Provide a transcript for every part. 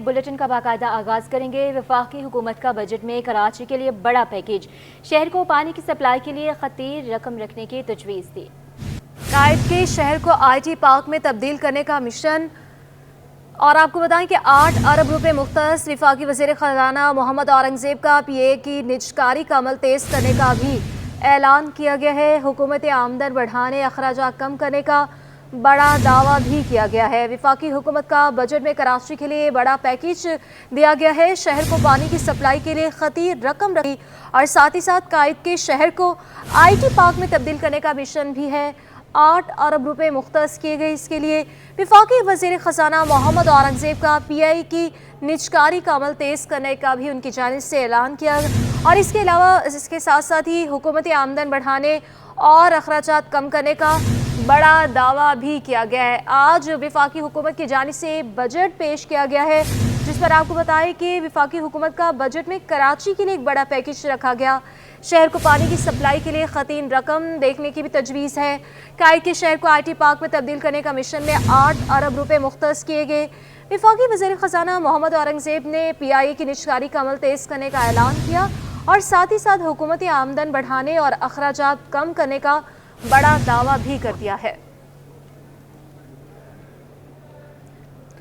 Bulletin का बाकायदा आगाज करेंगे। वफाकी हुकूमत का बजट में कराची के लिए बड़ा पैकेज, शहर को पानी की सप्लाई के लिए खतीर रकम रखने की तजवीज़ दी। कायद के शहर को IT पार्क में तब्दील करने का मिशन। और आपको बताएं कि 8 अरब रुपए मुख्तस वफाकी वज़ीर ख़ज़ाना मोहम्मद औरंगज़ेब का PA की निजकारी का अमल तेज़ करने का भी ऐलान किया गया है। हुकूमत आमदन बढ़ाने, अखराजात कम करने का बड़ा दावा भी किया गया है। वफाकी हुकूमत का बजट में कराची के लिए बड़ा पैकेज दिया गया है। शहर को पानी की सप्लाई के लिए खतीर रकम रखी और साथ ही साथ कायद के शहर को IT पार्क में तब्दील करने का मिशन भी है। 8 अरब रुपए मुख्तस किए गए इसके लिए। वफाकी वज़ीर ख़ज़ाना मोहम्मद औरंगज़ेब का PI की निजकारी का अमल तेज़ करने का भी उनकी जानिब से ऐलान किया और इसके अलावा इसके साथ साथ ही हुकूमती आमदन बढ़ाने और अखराजात कम करने का बड़ा दावा भी किया गया है। आज वफाकी हुकूमत की जानिब से बजट पेश किया गया है, जिस पर आपको बताएं कि वफाकी हुकूमत का बजट में कराची के लिए एक बड़ा पैकेज रखा गया। शहर को पानी की सप्लाई के लिए खतीन रकम देखने की भी तजवीज़ है। कायद के शहर को IT पार्क में तब्दील करने का मिशन में 8 अरब रुपए मुख्तस किए गए। वफाकी वज़ीर ख़ज़ाना मोहम्मद औरंगज़ेब ने PI की निजकारी का अमल तेज़ करने का ऐलान किया और साथ ही साथ हुकूमती आमदन बढ़ाने और अखराजात कम करने का बड़ा दावा भी कर दिया है।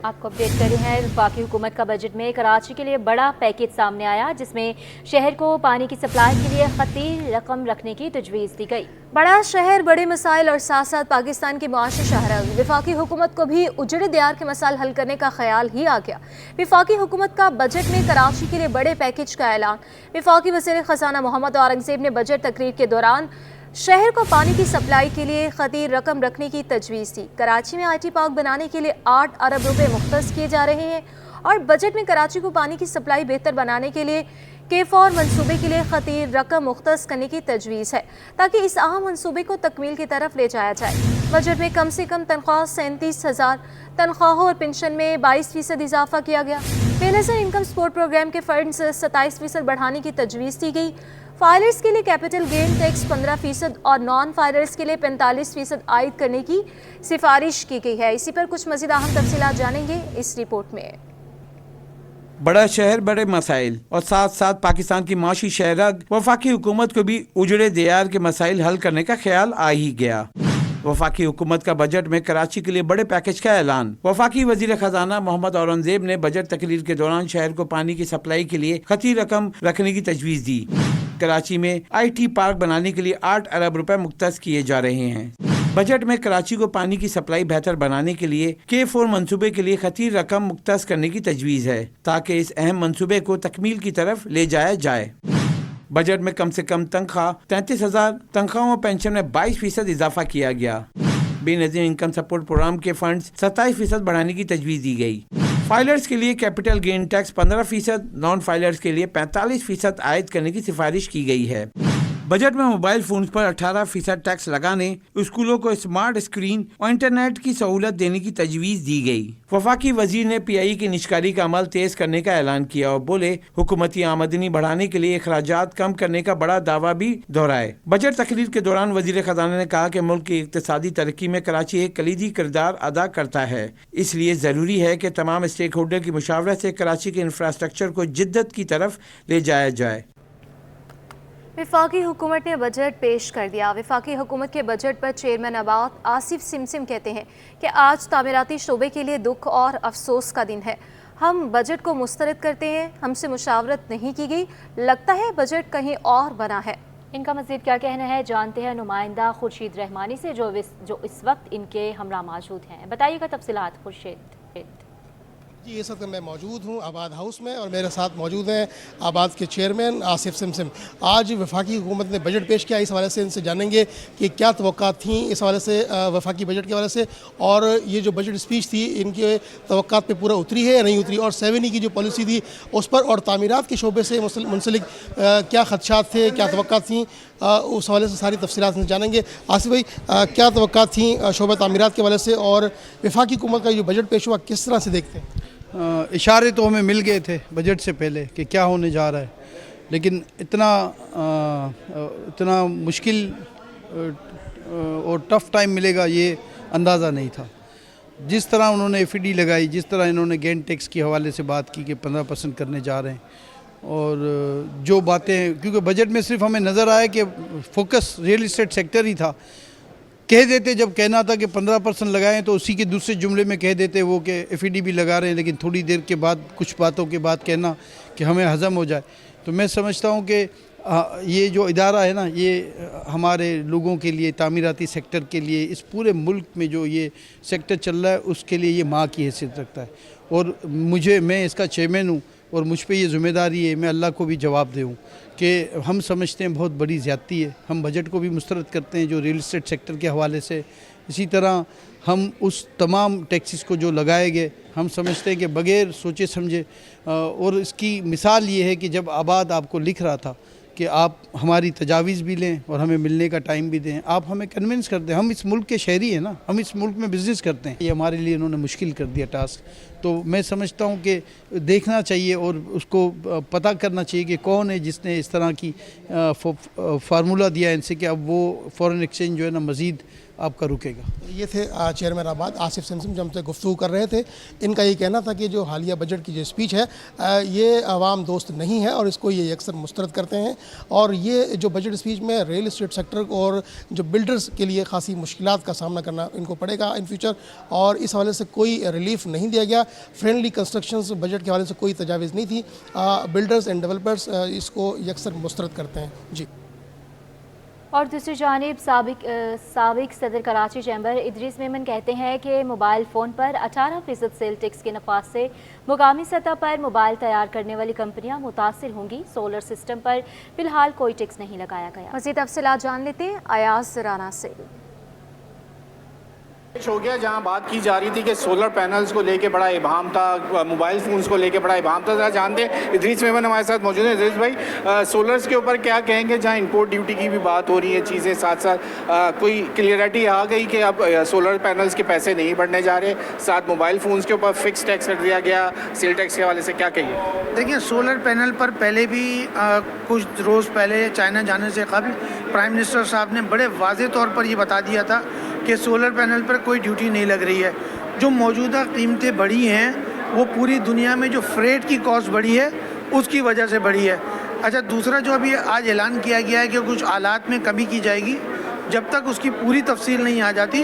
आपको अपडेट कर रहे हैं, वफाकी हुकूमत का बजट में कराची के लिए बड़ा पैकेज सामने आया, जिसमें शहर को पानी की सप्लाई के लिए खतीर रकम रखने की तजवीज़ दी गई। बड़ा शहर, बड़े मसाइल और साथ साथ पाकिस्तान के मुआशी शहर। वफाकी हुकूमत को भी उजड़े दियार के मसाइल हल करने का ख्याल ही आ गया। वफाकी हुकूमत का बजट में कराची के लिए बड़े पैकेज का ऐलान। वफाकी वज़ीर ख़ज़ाना मोहम्मद औरंगज़ेब ने बजट तकरीर के दौरान शहर को पानी की सप्लाई के लिए खतीर रकम रखने की तजवीज़ थी। कराची में IT पार्क बनाने के लिए 8 अरब रुपए मुख्तस किए जा रहे हैं और बजट में कराची को पानी की सप्लाई बेहतर बनाने के लिए K4 मनसूबे के लिए खतीर रकम मुख्तस करने की तजवीज़ है, ताकि इस अहम मनसूबे को तकमील की तरफ ले जाया जाए। बजट में कम से कम तनख्वाह 37,000, तनख्वाहों और पेंशन में 22% इजाफा किया गया। बेनज़र इनकम सपोर्ट प्रोग्राम के फंड्स 27% बढ़ाने की तजवीज़ दी गई। फाइलर्स के लिए कैपिटल गेन टैक्स 15% और नॉन फाइलर्स के लिए 45% आयद करने की सिफारिश की गई है। इसी पर कुछ मज़ीद अहम तफसीलात जानेंगे इस रिपोर्ट में। बड़ा शहर, बड़े मसाइल और साथ साथ पाकिस्तान की माशी शहरग। वफाकी हुकूमत को भी उजड़े दियार के मसाइल हल करने का ख्याल आ ही गया। वफाकी हुकूमत का बजट में कराची के लिए बड़े पैकेज का ऐलान। वफाकी वज़ीर ख़ज़ाना मोहम्मद औरंगज़ेब ने बजट तकरीर के दौरान शहर को पानी की सप्लाई के लिए खतीर रकम रखने की तजवीज़ दी। कराची में IT पार्क बनाने के लिए 8 अरब रुपए मुख्तस किए जा रहे हैं। बजट में कराची को पानी की सप्लाई बेहतर बनाने के लिए K4 मंसूबे के लिए खतीर रकम मुख्तस करने की तजवीज़ है, ताकि इस अहम मंसूबे को तकमील की तरफ ले जाया जाए। बजट में कम से कम तनख्वाह 33,000, तनख्वाहों और पेंशन में 22% इजाफा किया गया। बेनज़ीर इनकम सपोर्ट प्रोग्राम के फंड्स 27% बढ़ाने की तजवीज़ दी गई। फाइलर्स के लिए capital gain tax 15%, non filers के लिए 45% आयद करने की सिफारिश की गई है। बजट में मोबाइल फोन्स पर 18% टैक्स लगाने, स्कूलों को स्मार्ट स्क्रीन और इंटरनेट की सहूलत देने की तजवीज़ दी गई। वफाकी वजीर ने PI की निजकारी का अमल तेज़ करने का ऐलान किया और बोले हुकूमती आमदनी बढ़ाने के लिए अखराजात कम करने का बड़ा दावा भी दोहराए। बजट तकरीर के दौरान वजीर ख़ज़ाना ने कहा कि मुल्क की इक़्तिसादी तरक्की में कराची एक कलीदी किरदार अदा करता है, इसलिए ज़रूरी है कि तमाम स्टेक होल्डर की मुशावरत से कराची के इंफ्रास्ट्रक्चर को जिद्दत की तरफ ले जाया जाए। वफाकी हुकूमत ने बजट पेश कर दिया। वफाकी हुकूमत के बजट पर चेयरमैन अबाद आसिफ सिमसिम कहते हैं कि आज तामीराती शोबे के लिए दुख और अफसोस का दिन है। हम बजट को मुस्तरद करते हैं, हमसे मुशावरत नहीं की गई, लगता है बजट कहीं और बना है। इनका मज़ीद क्या कहना है जानते हैं नुमाइंदा खुर्शीद रहमानी से, जो इस वक्त इनके हमरा मौजूद हैं। बताइएगा तफसीलात खुर्शीद। जी, इस वक्त मैं मौजूद हूँ आबाद हाउस में और मेरे साथ मौजूद हैं आबाद के चेयरमैन आसिफ सिमसिम। आज वफाकी हुकूमत ने बजट पेश किया, इस हवाले से इनसे जानेंगे कि क्या तवक्कात थी इस हवाले से, वफाकी बजट के हवाले से, और ये जो बजट स्पीच थी इनके तवक्कात पे पूरा उतरी है या नहीं उतरी, और 7E की जो पॉलिसी थी उस पर, और तामीरात के शोबे से मुंसलिक क्या खदशात थे, क्या तवक्कात थी, उस हवाले से सारी तफसीलात से जानेंगे। आसिफ भाई, क्या तवक्कात थी शोबा तामीरात के हवाले से, और वफाकी हुकूमत का जो बजट पेश हुआ किस तरह से देखते हैं? इशारे तो हमें मिल गए थे बजट से पहले कि क्या होने जा रहा है, लेकिन इतना मुश्किल और टफ़ टाइम मिलेगा ये अंदाज़ा नहीं था। जिस तरह उन्होंने एफईडी लगाई, जिस तरह इन्होंने गेन टैक्स के हवाले से बात की कि 15% करने जा रहे हैं, और जो बातें, क्योंकि बजट में सिर्फ हमें नज़र आया कि फोकस रियल इस्टेट सेक्टर ही था। कह देते जब कहना था कि 15% लगाएं तो उसी के दूसरे जुमले में कह देते वो कि एफईडी भी लगा रहे हैं, लेकिन थोड़ी देर के बाद कुछ बातों के बाद कहना कि हमें हज़म हो जाए। तो मैं समझता हूँ कि ये जो इदारा है ना, ये हमारे लोगों के लिए, तामीराती सेक्टर के लिए, इस पूरे मुल्क में जो ये सेक्टर चल रहा है उसके लिए ये माँ की हैसियत रखता है। और मैं इसका चेयरमैन हूँ और मुझ पे ये ज़िम्मेदारी है, मैं अल्लाह को भी जवाब दूँ कि हम समझते हैं बहुत बड़ी ज़्यादती है। हम बजट को भी मुस्तरद करते हैं जो रियल इस्टेट सेक्टर के हवाले से। इसी तरह हम उस तमाम टैक्सेस को जो लगाए गए, हम समझते हैं कि बग़ैर सोचे समझे, और इसकी मिसाल ये है कि जब आबाद आपको लिख रहा था कि आप हमारी तजावीज़ भी लें और हमें मिलने का टाइम भी दें, आप हमें कन्विंस कर दें। हम इस मुल्क के शहरी हैं ना, हम इस मुल्क में बिज़नेस करते हैं। ये हमारे लिए इन्होंने मुश्किल कर दिया टास्क। तो मैं समझता हूँ कि देखना चाहिए और उसको पता करना चाहिए कि कौन है जिसने इस तरह की फार्मूला दिया इनसे कि अब वो फॉरेन एक्सचेंज जो है ना मज़ीद आपका रुकेगा। ये थे चेयरमैन आबाद आसिफ सिमसिम, जो हमसे गुफ्तगू कर रहे थे। इनका ये कहना था कि जो हालिया बजट की जो स्पीच है ये आवाम दोस्त नहीं है और इसको ये अक्सर मुस्तरद करते हैं। और ये जो बजट स्पीच में रियल इस्टेट सेक्टर और जो बिल्डर्स के लिए खासी मुश्किलात का सामना करना इनको पड़ेगा इन फ्यूचर, और इस हवाले से कोई रिलीफ नहीं दिया गया। फ्रेंडली कंस्ट्रक्शंस बजट के हवाले से कोई तजावीज़ नहीं थी। बिल्डर्स एंड डेवलपर्स इसको ये अक्सर मुस्तरद करते हैं। जी। और दूसरी जानिब साबिक सदर कराची चैम्बर इदरीस मेमन कहते हैं कि मोबाइल फ़ोन पर 18% सेल टैक्स के नफाज से मुकामी सतह पर मोबाइल तैयार करने वाली कंपनियां मुतासिर होंगी। सोलर सिस्टम पर फिलहाल कोई टैक्स नहीं लगाया गया। मज़ीद तफसीलात जान लेते हैं अयाज राना से। हो गया जहां बात की जा रही थी कि सोलर पैनल्स को लेके बड़ा इबाम था, मोबाइल फ़ोन्स को लेके बड़ा इबाम था। ज़रा जानते हैं, इदरीस मेमन हमारे साथ मौजूद हैं। इदरीस भाई, सोलर्स के ऊपर क्या कहेंगे? जहां इंपोर्ट ड्यूटी की भी बात हो रही है, चीज़ें साथ साथ कोई क्लियरिटी आ गई कि अब सोलर पैनल्स के पैसे नहीं बढ़ने जा रहे, साथ मोबाइल फ़ोन्स के ऊपर फिक्स टैक्स कर दिया गया, सेल टैक्स के हवाले से क्या कहिए? देखिए, सोलर पैनल पर पहले भी कुछ रोज़ पहले चाइना जाने से कबल प्राइम मिनिस्टर साहब ने बड़े वाज़ेह तौर पर ये बता दिया था कि सोलर पैनल पर कोई ड्यूटी नहीं लग रही है। जो मौजूदा कीमतें बढ़ी हैं वो पूरी दुनिया में जो फ्रेट की कॉस्ट बढ़ी है उसकी वजह से बढ़ी है। अच्छा, दूसरा जो अभी आज ऐलान किया गया है कि कुछ आलात में कमी की जाएगी, जब तक उसकी पूरी तफसील नहीं आ जाती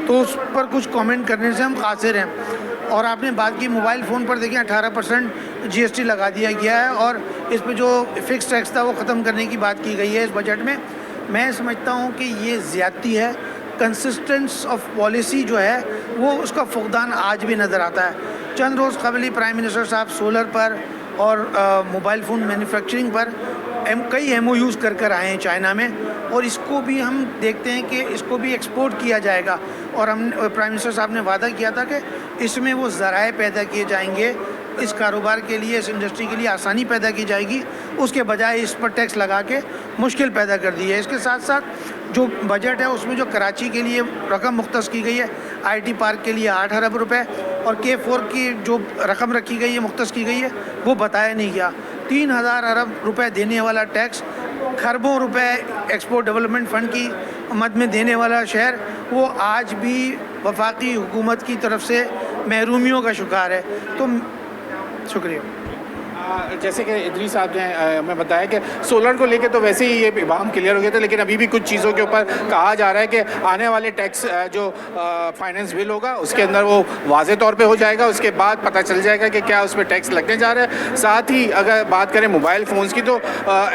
तो उस पर कुछ कमेंट करने से हम कासिर हैं। और आपने बात की मोबाइल फ़ोन पर, देखिए 18% GST लगा दिया गया है और इस पर जो फिक्स टैक्स था वो ख़त्म करने की बात की गई है इस बजट में। मैं समझता हूँ कि ये ज़्यादती है। कंसिस्टेंस ऑफ पॉलिसी जो है वो उसका फुकदान आज भी नज़र आता है। चंद रोज़ कबल ही प्राइम मिनिस्टर साहब सोलर पर और मोबाइल फ़ोन मैन्युफैक्चरिंग पर कई MOUs कर आए हैं चाइना में, और इसको भी हम देखते हैं कि इसको भी एक्सपोर्ट किया जाएगा। और हम प्राइम मिनिस्टर साहब ने वादा किया था कि इसमें वो ज़राए पैदा किए जाएंगे, इस कारोबार के लिए, इस इंडस्ट्री के लिए आसानी पैदा की जाएगी, उसके बजाय इस पर टैक्स लगा के मुश्किल पैदा कर दी है। इसके साथ साथ जो बजट है उसमें जो कराची के लिए रकम मुख्तस की गई है, IT पार्क के लिए 8 अरब रुपए, और K4 की जो रकम रखी गई है, मुख्तस की गई है, वो बताया नहीं गया। 3000 अरब रुपए देने वाला टैक्स, खरबों रुपए एक्सपोर्ट डेवलपमेंट फ़ंड की मद में देने वाला शहर, वो आज भी वफाकी हुकूमत की तरफ से महरूमियों का शिकार है। तो शुक्रिया। जैसे कि इदरीस साहब ने हमें बताया कि सोलर को लेके तो वैसे ही ये इबाम क्लियर हो गया था, लेकिन अभी भी कुछ चीज़ों के ऊपर कहा जा रहा है कि आने वाले टैक्स जो फाइनेंस बिल होगा उसके अंदर वो वाज़े तौर पे हो जाएगा, उसके बाद पता चल जाएगा कि क्या उस पर टैक्स लगने जा रहा है। साथ ही अगर बात करें मोबाइल फ़ोन्स की तो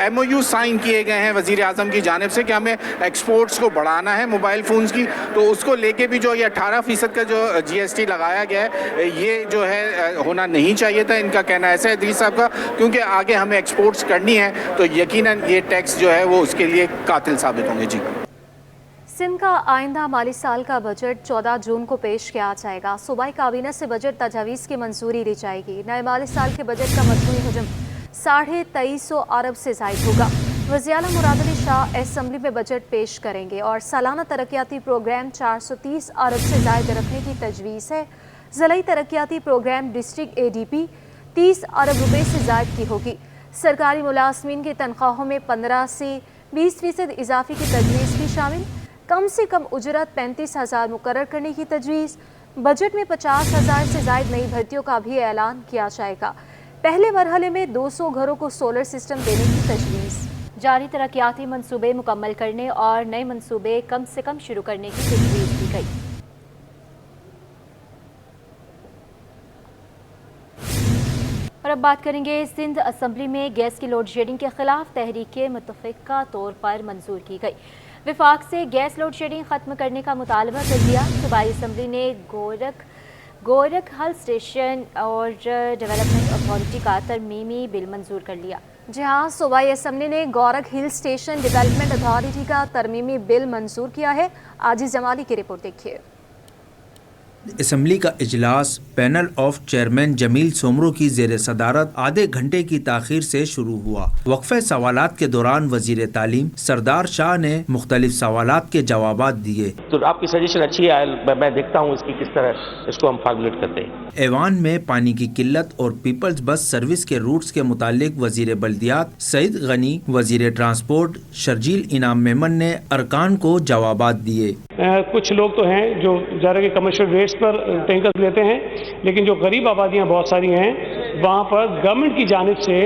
MOU साइन किए गए हैं वज़ीर आज़म की जानिब से कि हमें एक्सपोर्ट्स को बढ़ाना है मोबाइल फ़ोन्स की, तो उसको लेके भी जो ये 18% का जो GST लगाया गया है ये जो है होना नहीं चाहिए था, इनका कहना ऐसा है इदरीस साहब का, क्योंकि आगे हमें एक्सपोर्ट्स करनी है तो यकीनन ये टैक्स जो है वो उसके लिए कातिल साबित होंगे। जी। सिंध का आइंदा माली साल का बजट 14 जून को पेश किया जाएगा। सूबाई काबीना से बजट तजावीज़ की मंजूरी ली जाएगी। नए माली साल के बजट का मजमूई हजम 2350 अरब से ज़ायद होगा। वज़ीर आला मुराद अली शाह असम्बली में बजट पेश करेंगे और सालाना तरक्याती प्रोग्राम 430 अरब से ज़ायद रखने की तजवीज़ है। ज़िलाई तरक्याती प्रोग्राम डिस्ट्रिक्ट ADP 30 अरब रुपए से ज़ायद की होगी। सरकारी मुलाज़मीन की तनख्वाहों में 15 से 20% इजाफे की तजवीज़ भी शामिल। कम से कम उजरत 35,000 मुकर्रर करने की तजवीज़। बजट में 50,000 से ज्यादा नई भर्तियों का भी ऐलान किया जाएगा। पहले मरहले में 200 घरों को सोलर सिस्टम देने की तजवीज़। जारी तरक्याती मंसूबे मुकम्मल करने और नए मंसूबे कम से कम शुरू करने की तजवीज़ दी गई। और अब बात करेंगे सिंध असम्बली में गैस की लोड शेडिंग के खिलाफ तहरीक मुतफ़िक़ा तौर पर मंजूर की गई। विफाक से गैस लोड शेडिंग ख़त्म करने का मुतालबा कर दिया। सूबाई असम्बली ने गोरख हल स्टेशन और डेवलपमेंट अथॉरिटी का तरमीमी बिल मंजूर कर लिया। जी हाँ, सूबाई असम्बली ने Gorakh hill station development authority का तरमीमी बिल मंजूर किया है। आजिज़ जमाली की रिपोर्ट देखिए। असम्बली का इजलास panel of chairman Jameel Soomro की जेर सदारत आधे घंटे की ताखीर से शुरू हुआ। वक्फे सवालात के दौरान वजीर तालीम सरदार शाह ने मुख्तलिफ सवालात के जवाबात दिए। तो आपकी सजेशन अच्छी है, मैं देखता हूँ इसकी किस तरह इसको हम फॉर्मुलेट करते हैं। ऐवान में पानी की किल्लत और पीपल्स बस सर्विस के रूट्स के मुतालिक वजीर बल्दियात सईद गनी, वजीर ट्रांसपोर्ट शर्जील इनाम मेमन ने अरकान को जवाबात दिए। कुछ लोग तो हैं जो ज़रा के कमर्शियल रेट्स पर टैंकर लेते हैं, लेकिन जो गरीब आबादियाँ बहुत सारी हैं वहाँ पर गवर्नमेंट की जानिब से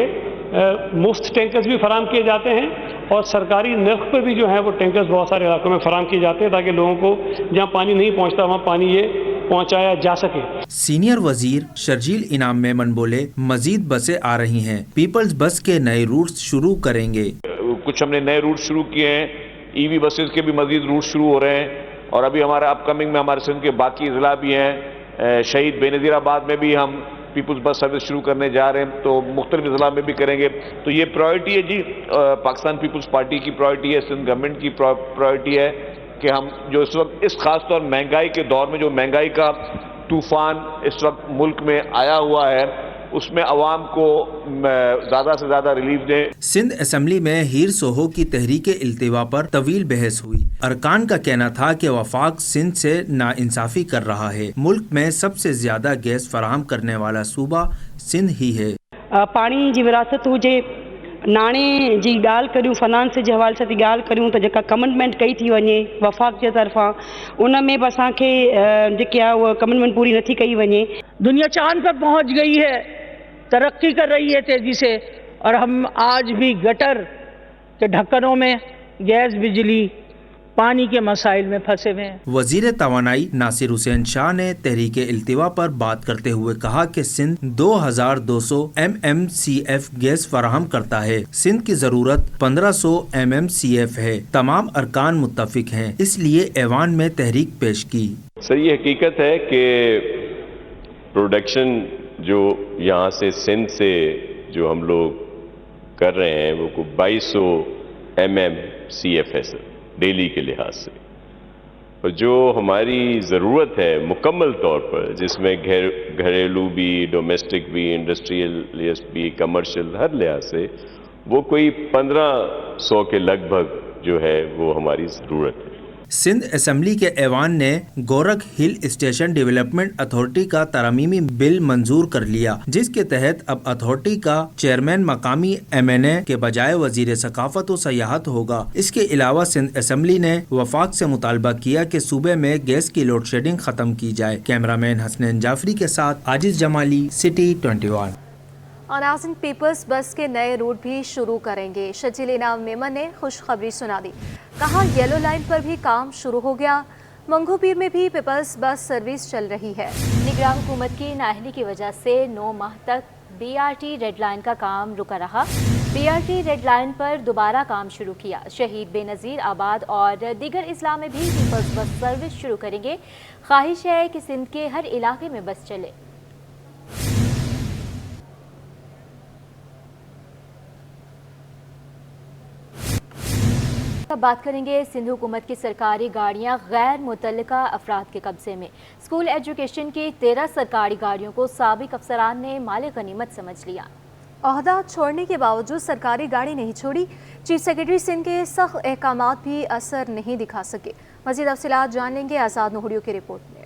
मुफ्त टैंकर्स भी फराम किए जाते हैं और सरकारी नर्ख पर भी जो है वो टैंकर्स बहुत सारे इलाकों में फराम किए जाते हैं ताकि लोगों को जहाँ पानी नहीं पहुँचता वहाँ पानी ये पहुँचाया जा सके। सीनियर वजीर शर्जील इनाम मेमन बोले, मजीद बसें आ रही हैं, पीपल्स बस के नए रूट्स शुरू करेंगे। कुछ हमने नए रूट शुरू किए हैं, ईवी बसेस के भी मजीद रूट शुरू हो रहे हैं और अभी हमारे अपकमिंग में हमारे सिंध के बाकी ज़िला भी हैं। शहीद बेनज़ीराबाद में भी हम पीपल्स बस सर्विस शुरू करने जा रहे हैं, तो मुख्तलिफ ज़िला में भी करेंगे। तो ये प्रायोरिटी है जी, पाकिस्तान पीपल्स पार्टी की प्रायोरिटी है, सिंध गवर्नमेंट की प्रायोरिटी है कि हम जो इस वक्त इस खास तौर महंगाई के दौर में जो महंगाई का तूफ़ान इस वक्त मुल्क में आया हुआ है उसमें अवाम को ज़्यादा से ज़्यादा रिलीफ दें। सिंध असम्बली में हीर सोहो की तहरीक इल्तिवा पर तवील बहस हुई। अरकान का कहना था कि वफाक सिंध से नाइंसाफी कर रहा है। मुल्क में सबसे ज्यादा गैस फराहम करने वाला सूबा सिंध ही है। पानी जी विरासत हुजे, नाणे जी ॻाल्हि करियूं, फाइनेंस जे हवाले सां थी ॻाल्हि करियूं त जेका कमिटमेंट कई थी वञे वफ़ाक जे तरफ़ां उन में बि असांखे जेकी आहे उहा कमिटमेंट पूरी नथी कई वञे। दुनिया चांद पर पहुंच गई है, तरक्की कर रही है तेज़ी से, और हम आज भी गटर के ढक्कनों में गैस बिजली पानी के मसाइल में फंसे हुए हैं। वजीर तवानाई नासिर हुसैन शाह ने तहरीक इल्तिवा पर बात करते हुए कहा कि सिंध 2200 MMCF गैस फराहम करता है। सिंध की जरूरत 1500 MMCF है। तमाम अरकान मुत्तफिक हैं, इसलिए ऐवान में तहरीक पेश की। सर ये हकीकत है कि प्रोडक्शन जो यहाँ से सिंध से जो हम लोग कर रहे हैं वो 2200 MMCF है सर, डेली के लिहाज से। और जो हमारी ज़रूरत है मुकम्मल तौर पर, जिसमें घरेलू भी, डोमेस्टिक भी, इंडस्ट्रियल भी, कमर्शियल, हर लिहाज से वो कोई 1500 के लगभग जो है वो हमारी ज़रूरत है। सिंध असम्बली के ऐवान ने Gorakh hill station development authority का तरमीमी बिल मंजूर कर लिया, जिसके तहत अब अथॉरिटी का चेयरमैन मकामी MNA के बजाय वजीर सकाफत व सयाहत होगा। इसके अलावा सिंध असम्बली ने वफाक से मुतालबा किया कि सूबे में गैस की लोड शेडिंग खत्म की जाए। कैमरामैन हसनैन जाफरी के साथ आजिज जमाली, सिटी 21। नाज़रीन, पीपल्स बस के नए रूट भी शुरू करेंगे। शर्जील इनाम मेमन ने खुशखबरी सुना दी, कहा येलो लाइन पर भी काम शुरू हो गया। मंगू पीर में भी पीपल्स बस सर्विस चल रही है। निगरान हुकूमत की नाअहली की वजह से 9 माह तक BRT रेड लाइन का काम रुका रहा। BRT रेड लाइन पर दोबारा काम शुरू किया। शहीद बेनज़ीर आबाद और दीगर इस्लाम में भी पीपल्स बस सर्विस शुरू करेंगे। ख्वाहिश है कि सिंध के हर इलाके में बस चले। अब बात करेंगे सिंध हुकूमत की सरकारी गाड़ियां गैर मुतल्लिका अफराद के कब्जे में। स्कूल एजुकेशन की 13 सरकारी गाड़ियों को साबिक अफसरान ने माले गनीमत समझ लिया। ओहदा छोड़ने के बावजूद सरकारी गाड़ी नहीं छोड़ी। चीफ सेक्रेटरी सिंध के सख्त अहकामात भी असर नहीं दिखा सके। मज़ीद तफसीलात जान लेंगे आज़ाद नूहड़ियों की रिपोर्ट में।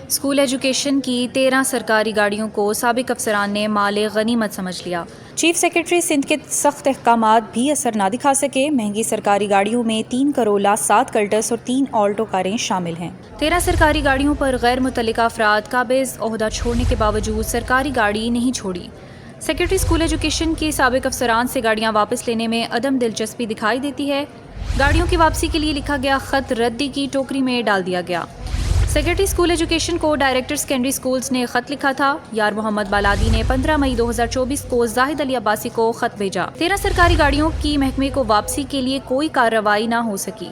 स्कूल एजुकेशन की 13 सरकारी गाड़ियों को साबिक अफसरान ने माले गनीमत समझ लिया। चीफ सेक्रेटरी सिंध के सख्त अहकामात भी असर ना दिखा सके। महंगी सरकारी गाड़ियों में 3 करोला, 7 कल्टस और 3 ऑल्टो कारें शामिल हैं। 13 सरकारी गाड़ियों पर गैर मुतल्लिका अफराद काबिज ओहदा छोड़ने के बावजूद सरकारी गाड़ी नहीं छोड़ी। सेक्रेटरी स्कूल एजुकेशन के साबिक अफसरान से गाड़ियाँ वापस लेने में अदम दिलचस्पी दिखाई देती है। गाड़ियों की वापसी के लिए लिखा गया खत रद्दी की टोकरी में डाल दिया गया। सेक्रेटरी स्कूल एजुकेशन को डायरेक्टर सेकेंडरी स्कूल्स ने खत लिखा था। यार मोहम्मद बालादी ने 15 मई 2024 को जाहिद अली अब्बासी को खत भेजा। 13 सरकारी गाड़ियों की महकमे को वापसी के लिए कोई कार्रवाई ना हो सकी।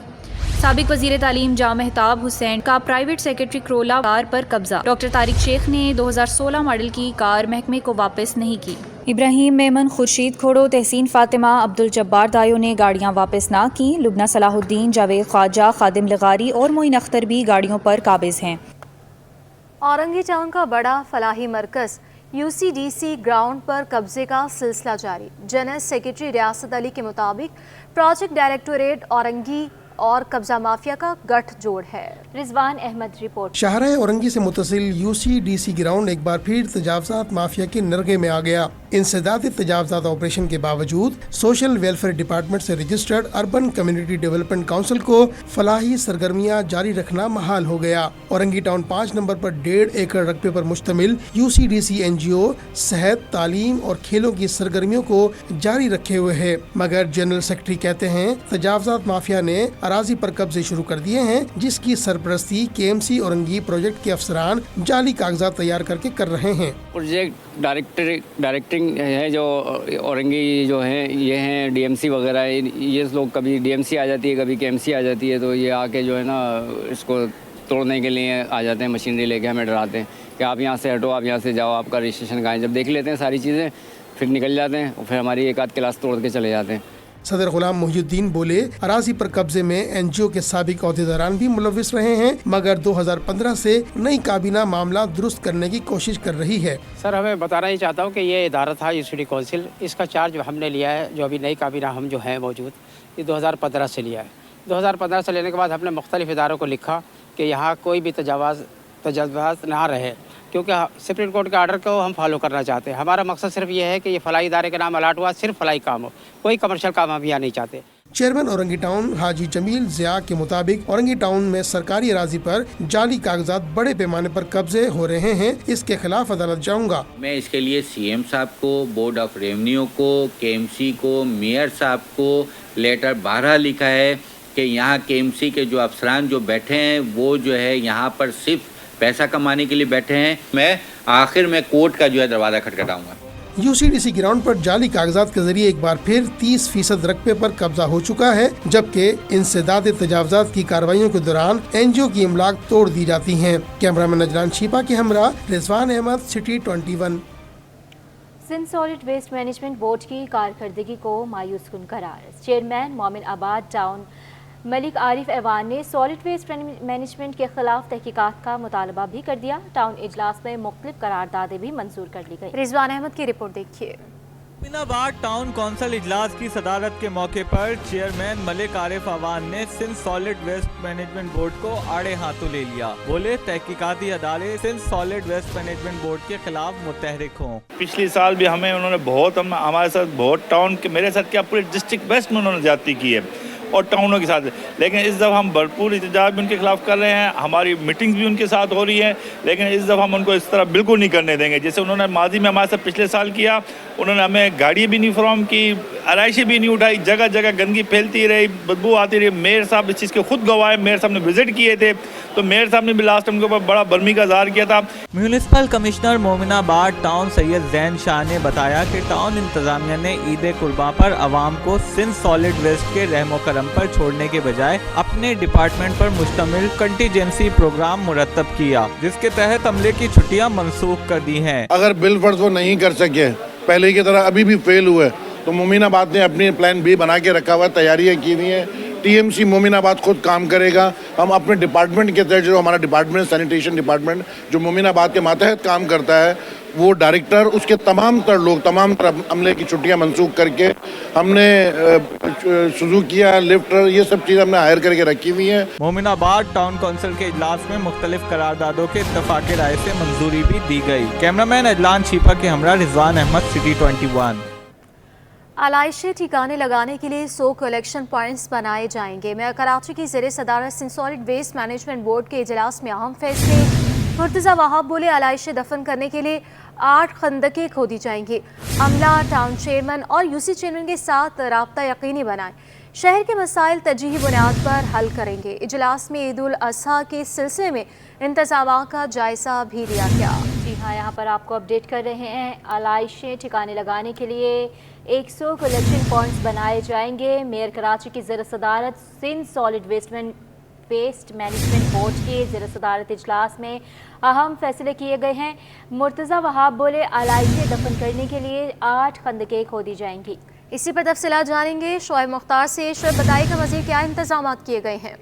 साबिक वजीर तालीम जा मेहताब हुसैन का प्राइवेट सेक्रेटरी क्रोला कार पर कब्जा। डॉक्टर तारिक शेख ने 2016 मॉडल की कार महकमे को वापस नहीं की। इब्राहिम मेमन, खुर्शीद खोड़ो, तहसीन फातिमा, अब्दुल जब्बार दायो ने गाड़ियां वापस ना की। लुबना सलाहुद्दीन, जावेद ख्वाजा, खादिम लगारी और मोइन अख्तर भी गाड़ियों पर काबिज हैं। औरंगी टाउन का बड़ा फलाही मरकज UCDC ग्राउंड पर कब्जे का सिलसिला जारी। जनरल सेक्रेटरी रियासत अली के मुताबिक प्रोजेक्ट डायरेक्टोरेट औरंगी और कब्जा माफिया का गठजोड़ है। रिजवान अहमद रिपोर्ट। शाहराह औरंगी से मुतसिल UCDC ग्राउंड एक बार फिर तजावजात माफिया के नरगे में आ गया। इंसदादी तजावजात ऑपरेशन के बावजूद सोशल वेलफेयर डिपार्टमेंट से registered urban community development council को फलाही सरगर्मियां जारी रखना महाल हो गया। औरंगी टाउन 5 नंबर पर 1.5 एकड़ रकबे पर मुश्तमिल UCDC NGO सेहत, तालीम और खेलों की सरगर्मियों को जारी रखे हुए है, मगर जनरल सेक्रेटरी कहते हैं तजावजात माफिया ने अराजी पर कब्जे शुरू कर दिए हैं, जिसकी सरपरस्ती KMC औरंगी प्रोजेक्ट के अफसरान जाली कागजात तैयार करके कर रहे हैं। प्रोजेक्ट डायरेक्टिंग है जो औरंगी जो है ये हैं DMC वगैरह, ये लोग कभी DMC आ जाती है, कभी KMC आ जाती है, तो ये आके जो है ना इसको तोड़ने के लिए आ जाते हैं, मशीनरी लेके हमें डराते हैं कि आप यहाँ से हटो, आप यहाँ से जाओ, आपका रजिस्ट्रेशन कहाँ है। जब देख लेते हैं सारी चीज़ें फिर निकल जाते हैं और फिर हमारी एक आध क्लास तोड़ के चले जाते हैं। सदर गुलाम मुहिउद्दीन बोले अराजी पर कब्जे में NGO के साबिक अहदेदारान भी मुलविस रहे हैं, मगर 2015 से नई काबीना मामला दुरुस्त करने की कोशिश कर रही है। सर, हमें बताना ही चाहता हूँ कि ये इदारा था यूनिवर्सिटी काउंसिल, इसका चार्ज हमने लिया है, जो अभी नई काबीना हम जो है मौजूद, ये 2015 से लिया है। 2015 से लेने के बाद हमने मुख्तलिफ इदारों को लिखा कि यहाँ कोई भी तजावाज़ ना रहे, क्योंकि सुप्रीम कोर्ट के आर्डर को हम फॉलो करना चाहते हैं। हमारा मकसद सिर्फ ये है कि ये फलाई इदारे के नाम अलाट हुआ, सिर्फ फलाई काम हो, कोई कमर्शियल काम हम यहाँ नहीं चाहते। चेयरमैन औरंगी टाउन हाजी जमील ज़िया के मुताबिक औरंगी टाउन में सरकारी अराजी पर जाली कागजात बड़े पैमाने पर कब्जे हो रहे हैं, इसके खिलाफ अदालत जाऊंगा। मैं इसके लिए CM साहब को, बोर्ड ऑफ रेवेन्यू को, KMC को, मेयर साहब को लेटर 12 लिखा है कि यहाँ KMC के जो अफसरान जो बैठे हैं वो जो है यहाँ पर सिर्फ पैसा कमाने के लिए बैठे हैं। मैं आखिर में कोर्ट का जो है दरवाज़ा खटखटाऊंगा। UCDC ग्राउंड पर जाली कागजात के जरिए एक बार फिर 30% रकबे पर कब्जा हो चुका है, जबकि इंसदाद तजावजात की कार्रवाइयों के दौरान NGO की इमलाक तोड़ दी जाती हैं। कैमरामैन नजरान शीपा के हमरा Rizwan Ahmed, city 21। Sindh solid waste management board की कारकर्दगी को मायूस कुन करार। चेयरमैन मोमिन आबाद टाउन मलिक आरिफ ऐवान ने सॉलिड वेस्ट मैनेजमेंट के खिलाफ तहकीकात का मुतालबा भी कर दिया। टाउन इजलास में मुख्तलिफ करारदादें भी मंजूर कर ली गई। रिजवान अहमद की रिपोर्ट देखिए। अमीनाबाद टाउन कौंसिल इजलास की सदारत के मौके पर चेयरमैन मलिक आरिफ अवान ने Sindh solid waste management board को आड़े हाथों ले लिया। बोले तहकीकाती अदारे Sindh solid waste management board के खिलाफ मुतहरिक हों। पिछले साल भी हमें उन्होंने बहुत हमारे साथ बहुत टाउन के मेरे साथ क्या पूरे डिस्ट्रिक्ट वेस्ट में उन्होंने ज्यादती की है और टाउनों के साथ, लेकिन इस दफ़ा हम भरपूर एहतजाज भी उनके खिलाफ कर रहे हैं, हमारी मीटिंग्स भी उनके साथ हो रही है, लेकिन इस दफ़ा हम उनको इस तरह बिल्कुल नहीं करने देंगे जैसे उन्होंने माजी में हमारे साथ पिछले साल किया। उन्होंने हमें गाड़ी भी नहीं फराहम की, आराइशें भी नहीं उठाई, जगह जगह गंदगी फैलती रही, बदबू आती रही। मेयर साहब इस चीज़ के खुद गवाह है, मेयर साहब ने विजिट किए थे, तो मेयर साहब ने भी लास्ट टाइम के ऊपर बड़ा बर्मी का इज़हार किया था। Municipal commissioner Mominabad town Syed Jain Shah ने बताया कि टाउन इंतजामिया ने ईद कुर्बान पर आवाम को सिंध सॉलिड वेस्ट के रहमो करम पर छोड़ने के बजाय अपने डिपार्टमेंट पर मुश्तमिल कंटीजेंसी प्रोग्राम मुरतब किया, जिसके तहत अमले की छुट्टियां मनसूख कर दी हैं। अगर बिल फर्ज वो नहीं कर सके, पहले की तरह अभी भी फेल हुए, तो मोमिनाबाद ने अपनी प्लान B बना के रखा हुआ, तैयारियां की हुई हैं। TMC मोमिनाबाद खुद काम करेगा। हम अपने डिपार्टमेंट के तहत, जो हमारा डिपार्टमेंट सैनिटेशन डिपार्टमेंट जो मोमिनाबाद के मातहत काम करता है, वो डायरेक्टर उसके तमाम तर लोग, तमाम तर अमले की छुट्टियां मनसूख करके हमने सुजुकिया, लिफ्टर, ये सब चीज़ हमने हायर करके रखी हुई हैं। मोमिनाबाद टाउन काउंसिल के इजलास में मुख्तलिफ करारदादों के इत्तफाक राय से मंजूरी भी दी गई। कैमरामैन अदलान छीपा के हमरा रिजवान अहमद, सिटी 21। आलाइशे ठिकाने लगाने के लिए 100 कलेक्शन पॉइंट्स बनाए जाएंगे। मेयर कराची की ज़ेर सदारत Sindh solid waste management board के इजलास में अहम फैसले। मुर्तज़ा वहाब बोले, आलाइशे दफन करने के लिए 8 खंदकें खोदी जाएंगी। अमला, टाउन चेयरमैन और यूसी चेयरमैन के साथ रब्ता यकीनी बनाएं। शहर के मसाइल तरजीही बुनियाद पर हल करेंगे। इजलास में ईद उल अज़हा के सिलसिले में इंतज़ाम का जायज़ा भी लिया गया। जी हाँ, यहाँ पर आपको अपडेट कर रहे हैं। आलाइशें ठिकाने लगाने के लिए 100 कलेक्शन पॉइंट्स बनाए जाएंगे। मेयर कराची की ज़ेर सदारत Sindh solid waste management board के ज़ेर सदारत इजलास में अहम फैसले किए गए हैं। मुर्तज़ा वहाब बोले, आलाइशें दफन करने के लिए 8 खंदकें खोदी जाएंगी। इसी पर तफसीलात जानेंगे शोएब मुख्तार से। शोएब, बताइएगा मज़ीद क्या इंतजाम किए गए हैं?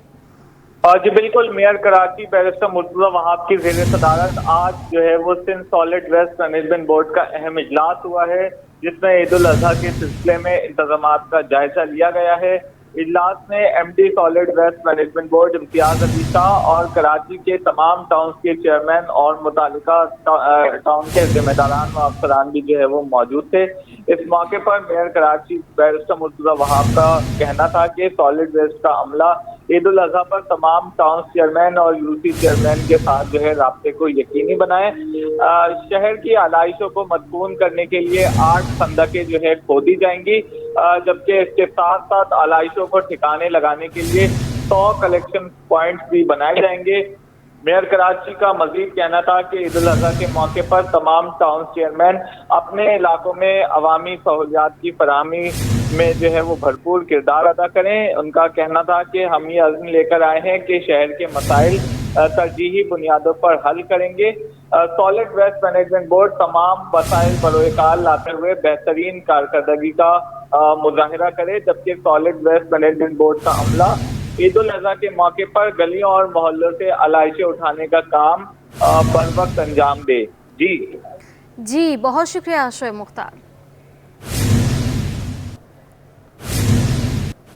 जी बिल्कुल, मेयर कराची बैरिस्टर मुर्तज़ा वहाब की ज़ेर सदारत आज जो है वो Sindh solid waste management board का अहम इजलास हुआ है, जिसमें ईद उल अज़हा के सिलसिले में इंतजामात का जायजा लिया गया है। इजलास में MD solid waste management board Imtiaz Ali Shah और कराची के तमाम टाउन के चेयरमैन और मुतालिका टाउन के जिम्मेदारान व अफसरान भी जो है वो मौजूद थे। इस मौके पर मेयर कराची बैरिस्टर मुर्तज़ा वहाब का कहना था कि सॉलिड वेस्ट का अमला ईद उल अज़हा पर तमाम टाउन चेयरमैन और यूसी चेयरमैन के साथ जो है राब्ते को यकीनी बनाए। शहर की आलाइशों को मदफून करने के लिए 8 खंदकें जो है खोदी जाएंगी, जबकि इसके साथ साथ आलाइशों को ठिकाने लगाने के लिए 100 कलेक्शन पॉइंट्स भी बनाए जाएंगे। मेयर कराची का मजीद कहना था कि ईद उल अज़हा के मौके पर तमाम टाउन चेयरमैन अपने इलाकों में अवामी सहूलियात की फराहमी में जो है वो भरपूर किरदार अदा करें। उनका कहना था कि हम ये अज़्म लेकर आए हैं कि शहर के मसाइल तरजीही बुनियादों पर हल करेंगे। सॉलिड वेस्ट मैनेजमेंट बोर्ड तमाम मसाइल बरोएकाल लाते हुए बेहतरीन कारकर्दगी का मुजाहिरा करे, जबकि सॉलिड वेस्ट मैनेजमेंट बोर्ड का अमला ईद उल अज़हा के मौके पर गलियों और मोहल्लों से आलाइशें उठाने का काम बर वक्त अंजाम दे। जी बहुत शुक्रिया शोएब मुख्तार।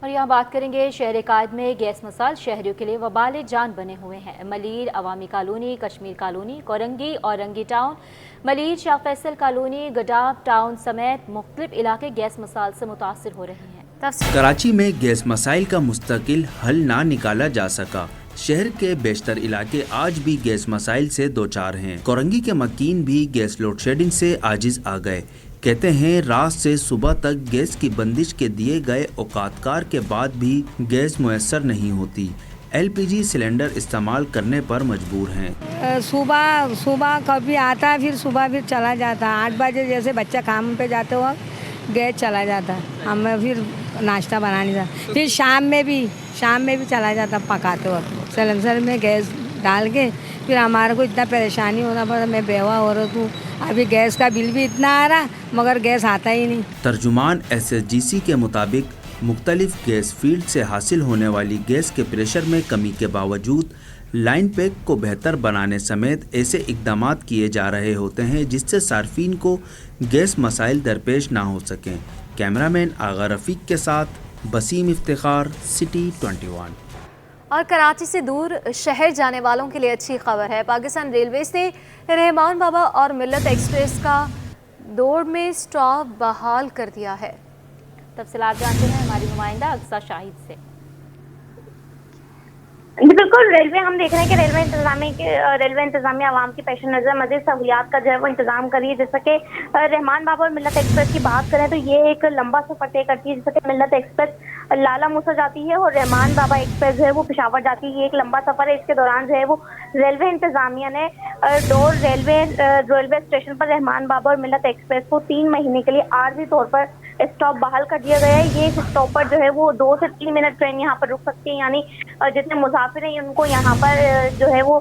और यहाँ बात करेंगे शहर कायद में गैस मसाइल शहरियों के लिए वबाल जान बने हुए हैं। मलीर अवामी कॉलोनी, कश्मीर कॉलोनी, कोरंगी और रंगी town, Malir Shah Faisal colony, गडाब town समेत मुख्तलिफ इलाके गैस मसाइल से मुतासिर हो रहे हैं। कराची में गैस मसाइल का मुस्तकिल हल ना निकाला जा सका। शहर के बेशतर इलाके आज भी गैस मसाइल से दो चार हैं। कोरंगी के मकीन भी गैस लोड शेडिंग से आजिज आ गए। कहते हैं रात से सुबह तक गैस की बंदिश के दिए गए औकातकार के बाद भी गैस मुयस्सर नहीं होती। LPG सिलेंडर इस्तेमाल करने पर मजबूर हैं। सुबह कभी आता फिर सुबह फिर चला जाता। 8 बजे जैसे बच्चा काम पे जाते वक्त गैस चला जाता, हमें फिर नाश्ता बनाने जाता। फिर शाम में भी चला जाता पकाते वक्त सिलेंडर में गैस डाल के। फिर हमारे को इतना परेशानी होना पड़ा। मैं बेवा औरत हूँ, अभी गैस का बिल भी इतना आ रहा मगर गैस आता ही नहीं। तर्जुमान SSGC के मुताबिक मुख्तलिफ गैस फील्ड से हासिल होने वाली गैस के प्रेशर में कमी के बावजूद लाइन पैक को बेहतर बनाने समेत ऐसे इकदाम किए जा रहे होते हैं जिससे सार्फिन को गैस मसाइल दरपेश ना हो सकें। कैमरामैन आगा रफ़ीक के साथ बसीम इफ्तिखार, सिटी 21। और कराची से दूर शहर जाने वालों के लिए अच्छी खबर है। पाकिस्तान रेलवेज ने रहमान बाबा और मिल्लत एक्सप्रेस का दौड़ में स्टॉप बहाल कर दिया है। तफसीलात जानते हैं हमारी नुमाइंदा अक्सा शाहिद से। बिल्कुल, रेलवे हम देख रहे हैं कि रेलवे इंतजामिया आवाम की पेश नज़र मज़ीद सहूलियात का जो है वो इंतजाम कर रही है। जैसा कि रहमान बाबा और मिल्लत एक्सप्रेस की बात करें तो ये एक लंबा सफ़र तय करती है। जैसा कि मिल्लत एक्सप्रेस लाला मूसा जाती है और रहमान बाबा एक्सप्रेस जो है वो पेशावर जाती है। ये एक लंबा सफ़र है। इसके दौरान जो है वो रेलवे इंतजामिया ने डोर रेलवे स्टेशन पर रहमान बाबा और मिल्लत एक्सप्रेस को 3 महीने के लिए आर्जी तौर पर स्टॉप बहाल कर दिया गया है। ये स्टॉप पर जो है वो 2 से 3 मिनट ट्रेन यहाँ पर रुक सकती है, यानी जितने मुसाफिर हैं उनको यहाँ पर जो है वो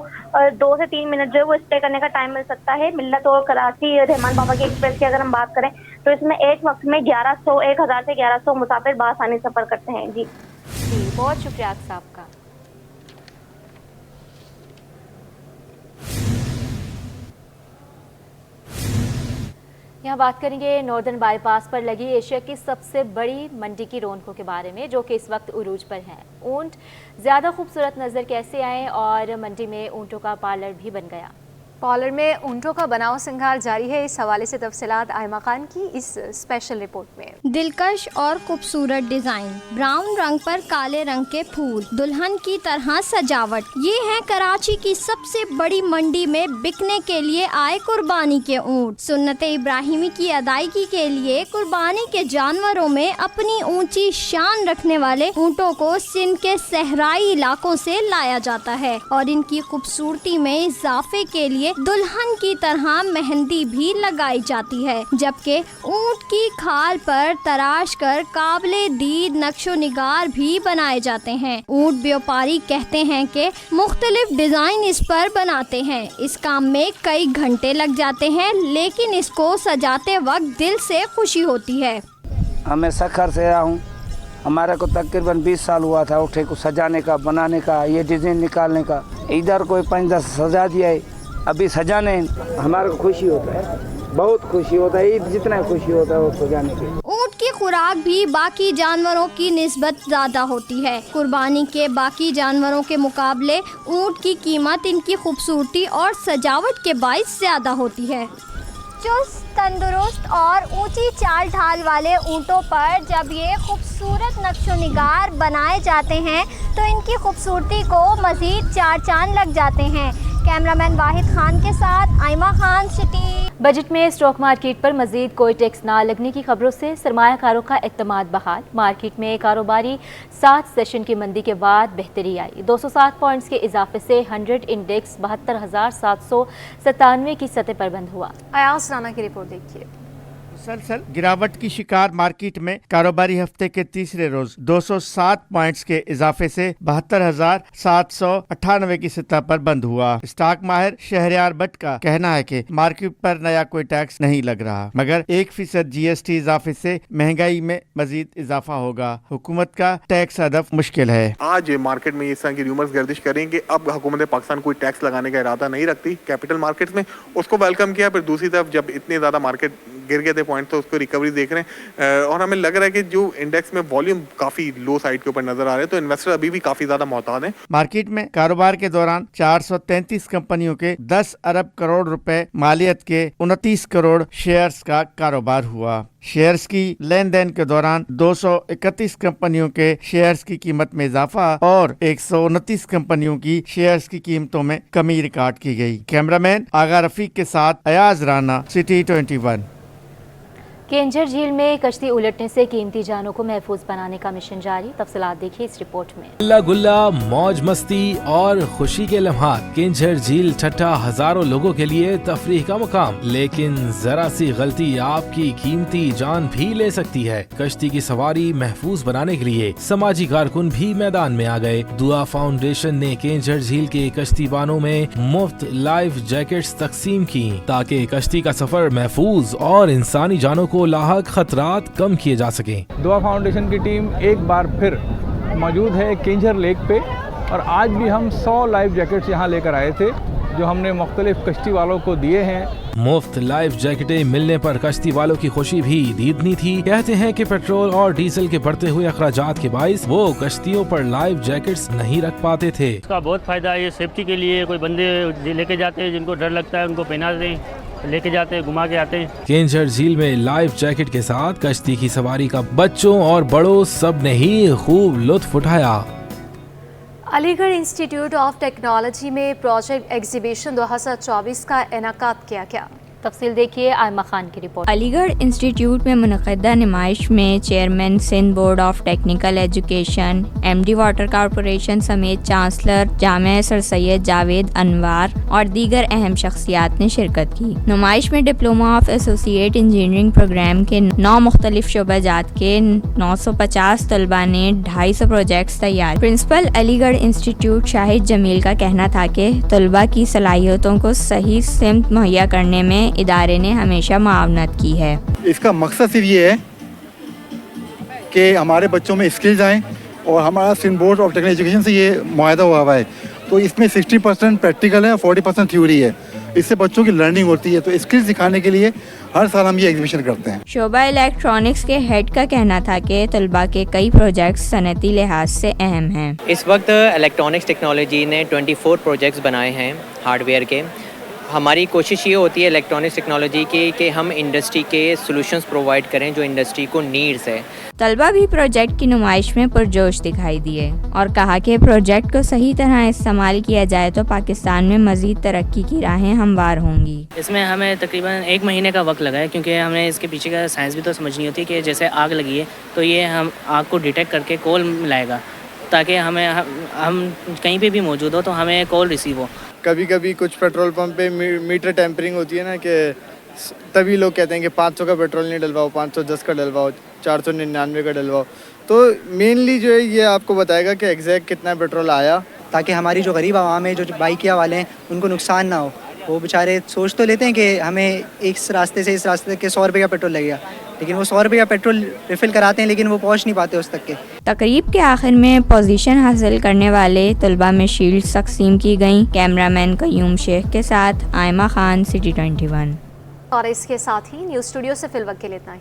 2 से 3 मिनट जो है वो स्टे करने का टाइम मिल सकता है। मिल्लत और कराची रहमान बाबा की एक्सप्रेस की अगर हम बात करें तो इसमें एक वक्त में 1000 से 1100 मुसाफिर बआसानी सफर करते हैं। जी जी, बहुत शुक्रिया साहब का। यहाँ बात करेंगे नॉर्दर्न बाईपास पर लगी एशिया की सबसे बड़ी मंडी की रौनकों के बारे में, जो कि इस वक्त उरूज पर है। ऊंट ज़्यादा खूबसूरत नज़र कैसे आए और मंडी में ऊंटों का पार्लर भी बन गया। पार्लर में ऊंटों का बनाव सिंगार जारी है। इस हवाले से तफसीलात आयमा खान की इस स्पेशल रिपोर्ट में। दिलकश और खूबसूरत डिजाइन, ब्राउन रंग पर काले रंग के फूल, दुल्हन की तरह सजावट, ये है कराची की सबसे बड़ी मंडी में बिकने के लिए आए कुर्बानी के ऊंट। सुन्नत इब्राहिमी की अदायगी के लिए कुर्बानी के जानवरों में अपनी ऊंची शान रखने वाले ऊंटों को सिंध के सहराई इलाकों से लाया जाता है और इनकी खूबसूरती में इजाफे के लिए दुल्हन की तरह मेहंदी भी लगाई जाती है, जबकि ऊंट की खाल पर तराश कर काबिले दीद नक्शो निगार भी बनाए जाते हैं। ऊंट व्यापारी कहते हैं कि मुख्तलिफ डिजाइन इस पर बनाते हैं। इस काम में कई घंटे लग जाते हैं, लेकिन इसको सजाते वक्त दिल से खुशी होती है। मैं सखर से आया हूँ। हमारे को तकरीबन 20 साल हुआ था उठे को सजाने का, बनाने का, ये डिजाइन निकालने का। इधर कोई 5-10 सजा दिया है, अभी सजाने हमारे को खुशी होता है, बहुत खुशी होता है। ईद जितना खुशी होता है वो सजाने की। ऊंट की खुराक भी बाकी जानवरों की निस्बत ज्यादा होती है। कुर्बानी के बाकी जानवरों के मुकाबले ऊंट की कीमत इनकी खूबसूरती और सजावट के बाइस ज्यादा होती है। चुस्त, तंदुरुस्त और ऊंची चाल ढाल वाले ऊंटों पर जब ये खूबसूरत नक्शो निगार बनाए जाते हैं तो इनकी खूबसूरती को मजीद चार चांद लग जाते हैं। कैमरामैन वाहिद खान के साथ आयमा खान, सिटी। बजट में स्टॉक मार्केट पर मजीद कोई टैक्स ना लगने की खबरों से सरमायाकारों का एतमाद बहाल। मार्केट में कारोबारी 7 सेशन की मंदी के बाद बेहतरी आई। 207 पॉइंट्स के इजाफे से 100 इंडेक्स 72,797 की सतह पर बंद हुआ। अयास राना की रिपोर्ट देखिए। मुसलसल गिरावट की शिकार मार्केट में कारोबारी हफ्ते के तीसरे रोज 207 पॉइंट्स के इजाफे से 72,798 की सतह पर बंद हुआ। स्टॉक माहिर शहरयार भट्ट का कहना है कि मार्केट पर नया कोई टैक्स नहीं लग रहा, मगर 1% GST इजाफे से महंगाई में मजीद इजाफा होगा। हुकूमत का टैक्स हदफ मुश्किल है। आज मार्केट में इस तरह की रूमर्स गर्दिश करें कि अब हुकूमत पाकिस्तान कोई टैक्स लगाने का इरादा नहीं रखती कैपिटल मार्केट्स में, उसको वेलकम किया। फिर दूसरी तरफ जब इतने ज्यादा मार्केट गिर गए थे पॉइंट तो उसको रिकवरी देख रहे हैं और हमें लग रहा है कि जो इंडेक्स में वॉल्यूम काफी लो साइड के ऊपर नजर आ रहे हैं, तो इन्वेस्टर अभी भी काफी ज्यादा मोहतात हैं। मार्केट में कारोबार के दौरान 433 कंपनियों के 10 अरब करोड़ रुपए मालियत के 29 करोड़ शेयर्स का कारोबार हुआ। शेयर्स की लेन देन के दौरान 231 कंपनियों के शेयर्स की कीमत में इजाफा और 129 कंपनियों की शेयर्स की कीमतों में कमी रिकॉर्ड की गई। कैमरामैन आगा रफीक के साथ अयाज राना, सिटी 21। केंजर झील में कश्ती उलटने से कीमती जानों को महफूज बनाने का मिशन जारी। तफसीलात देखिए इस रिपोर्ट में। गुल्ला गुल्ला, मौज मस्ती और खुशी के लम्हात। केंजर झील ठट्ठा हजारों लोगों के लिए तफरीह का मुकाम, लेकिन जरा सी गलती आपकी कीमती जान भी ले सकती है। कश्ती की सवारी महफूज बनाने के लिए समाजी कारकुन भी मैदान में आ गए। दुआ फाउंडेशन ने केंजर झील के कश्तीबानों में मुफ्त लाइफ जैकेट्स तकसीम की ताकि कश्ती का सफर महफूज और इंसानी जानों को लाहक खतरात कम किए जा सके। दुआ फाउंडेशन की टीम एक बार फिर मौजूद है केंजर लेक पे और आज भी हम 100 लाइफ जैकेट्स यहाँ लेकर आए थे जो हमने मुख्तलिफ कश्ती वालों को दिए हैं। मुफ्त लाइफ जैकेटें मिलने पर कश्ती वालों की खुशी भी दीदनी थी। कहते हैं कि पेट्रोल और डीजल के बढ़ते हुए अखराजात के बाइस वो कश्तियों पर लाइफ जैकेट्स नहीं रख पाते थे। इसका बहुत फायदा है, ये सेफ्टी के लिए। कोई बंदे लेके जाते हैं जिनको डर लगता है उनको पहना दें, लेके जाते हैं, घुमा के आते हैं। केंजर झील में लाइफ जैकेट के साथ कश्ती की सवारी का बच्चों और बड़ों सब ने ही खूब लुत्फ उठाया। अलीगढ़ इंस्टीट्यूट ऑफ टेक्नोलॉजी में प्रोजेक्ट एग्जीबिशन 2024 का इनेकाद किया गया। तफसील देखिए आयमा खान की रिपोर्ट। अलीगढ़ इंस्टीट्यूट में मुनक़दा नुमाइश में chairman Sindh board of technical education, MD water corporation समेत चांसलर जामिया सर सैयद जावेद अनवार और दीगर अहम शख्सियात ने शिरकत की। नुमाइश में diploma of associate engineering programme के 9 मुख्तलिफ शोबाजात के 950 तलबा ने 250 प्रोजेक्ट्स तैयार। प्रिंसिपल अलीगढ़ इंस्टीट्यूट शाहिद जमील का कहना था कि तलबा की सलाहियतों को सही सिमत मुहैया करने में इदारे ने हमेशा मुआवनत की है। इसका मकसद सिर्फ ये है कि हमारे बच्चों में स्किल्स आएँ اور ہمارا Sindh board of technical education سے یہ معاہدہ ہوا ہے. تو اس میں 60% پریکٹیکل ہے اور 40% تھیوری ہے. اس سے بچوں کی لرننگ ہوتی ہے. تو اسکل سکھانے کے لیے ہر سال ہم یہ ایگزیبیشن کرتے ہیں. شعبہ الیکٹرانکس کے ہیڈ کا کہنا تھا کہ طلباء کے کئی پروجیکٹس صنعتی لحاظ سے اہم ہیں. اس وقت الیکٹرانکس ٹیکنالوجی نے 24 پروجیکٹس بنائے ہیں ہارڈ ویئر کے. ہماری کوشش یہ ہوتی ہے الیکٹرانکس ٹیکنالوجی کی کہ ہم انڈسٹری کے سولوشنز پرووائڈ کریں جو انڈسٹری کو نیڈز ہے. طلباء بھی پروجیکٹ کی نمائش میں پرجوش دکھائی دیے اور کہا کہ پروجیکٹ کو صحیح طرح استعمال کیا جائے تو پاکستان میں مزید ترقی کی راہیں ہموار ہوں گی. اس میں ہمیں تقریباً 1 مہینے کا وقت لگا ہے کیونکہ ہمیں اس کے پیچھے کا سائنس بھی تو سمجھنی ہوتی ہے کہ جیسے آگ لگی ہے تو یہ ہم آگ کو ڈیٹیکٹ کر کے کال ملائے گا تاکہ ہم کہیں پہ بھی موجود ہو تو ہمیں کال ریسیو ہو. کبھی کبھی کچھ پیٹرول پمپ پہ میٹر ٹیمپرنگ ہوتی ہے نا کہ تبھی لوگ کہتے ہیں کہ 500 کا پیٹرول نہیں ڈلواؤ, 510 کا ڈلواؤ, 499 کا ڈلواؤ. تو مینلی جو ہے یہ آپ کو بتائے گا کہ ایگزیکٹ کتنا پیٹرول آیا, تاکہ ہماری جو غریب عوام ہے جو بائکیا والے ہیں ان کو نقصان نہ ہو. وہ بیچارے سوچ تو لیتے ہیں کہ ہمیں اس راستے سے اس راستے تک 100 روپے کا پیٹرول لگے گا, لیکن وہ 100 روپے کا پیٹرول ریفل کراتے ہیں لیکن وہ پہنچ نہیں پاتے اس تک کے. تقریب کے آخر میں پوزیشن حاصل کرنے والے طلباء میں شیلڈز تقسیم کی گئیں. کیمرہ مین قیوم شیخ کے ساتھ آئمہ خان, سٹی 21. اور اس کے ساتھ ہی نیوز اسٹوڈیو سے فی الوقت کے لیے اتنا ہی.